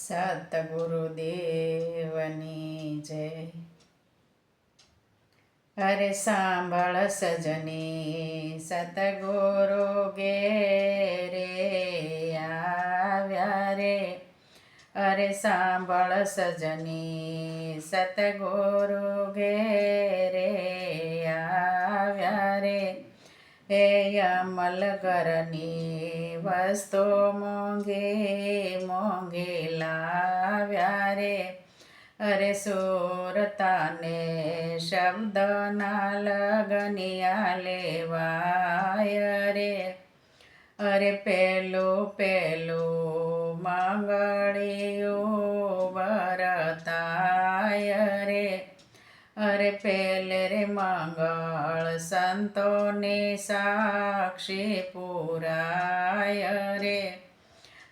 સતગુરુદેવની જય. અરે સાંભળ સજની, સતગુરુ ઘેરે આવ્યા રે. અરે સાંભળ સજની, સતગુરુ ઘેરે આવ્યા રે. હે અમલગરની વસ્તુ મોંઘી મોંઘી લાવ્યા રે. અરે સુરતાને શબ્દના લગનિયા લેવાય રે. અરે પેલું મંગળિયું વરતાય રે. અરે પેલે રે મંગળ સંતોની સાક્ષી પુરાય રે.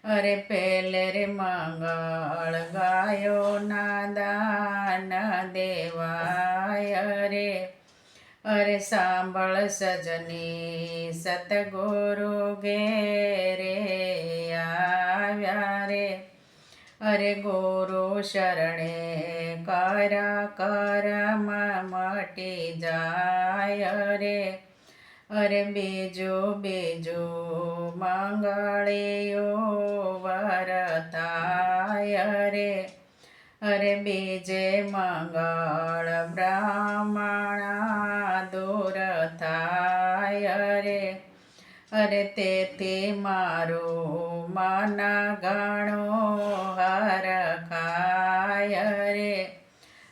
અરે પેલે રે મંગળ ગાયોના દાન દેવાય રે. અરે સાંભળ સજની, સતગુરુ ઘેરે આવ્યા રે. અરે ગુરુ શરણે કર્યા કર્મ મટી જાય રે. અરે બીજું મંગળિયું વરતાય રે. અરે બીજે મંગળ બ્રાહ્મણા દૂર થાય રે. અરે તેથી મારું મન ઘણું હરખાય રે.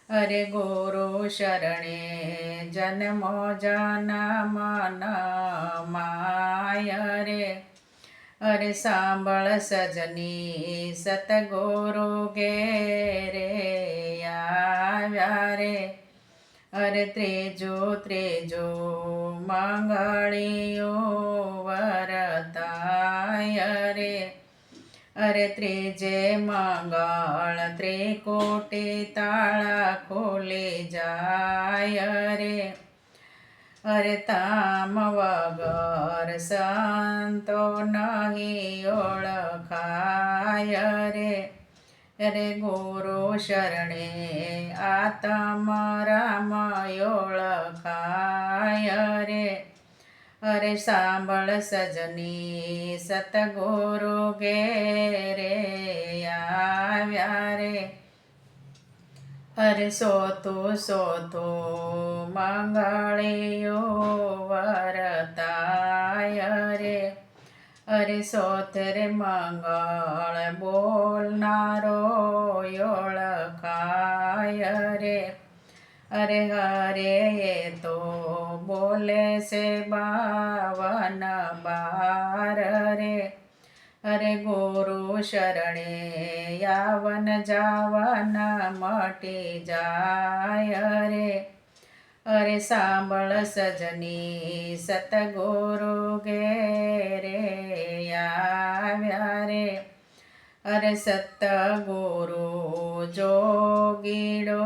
અરે ગુરુ શરણે જન્મો જન્મ માય રે. અરે સાંભળ સજની, સતગુરુ ઘેરે આવ્યા રે. અરે ત્રીજું મંગળિયું વરતાય રે. અરે ત્રીજે મંગળ ત્રિકુટી તાળા ખોલી જાય રે. અરે તામ વગર સંતો નહીં ઓળખાય રે. અરે ગુરુ શરણે આત્મ રામ ઓળખાય રે. અરે સાંભળ સજની, સતગુરુ ઘેરે આવ્યા રે. અરે સોતું મંગળિયું વરતાય રે. અરે સોતરે મંગળ બોલનારો ઓળખાય રે. અરે હરે એ તો બોલે છે 52 બાર રે. અરે ગુરુ શરણે યાવન જાવન મટી જાય રે. અરે સાંભળ સજની, સતગુરુ ઘેરે આવ્યા રે. અરે સતગુરુ જોગીડો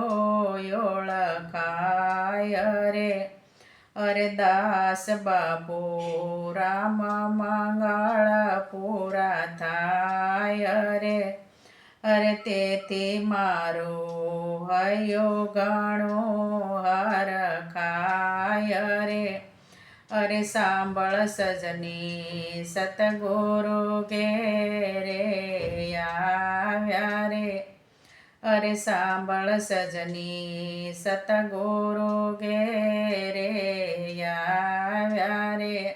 ઓળખાય રે. અરે દાસ બાપુ રામ મંગળ પૂરા થાય રે. અરે તેથી મારું હૈયું ઘણું હરખાય રે. અરે સાંભળ સજની, સતગુરુ ઘેરે આવ્યા રે. અરે સાંભળ સજની, સતગુરુ ઘેરે આવ્યા રે.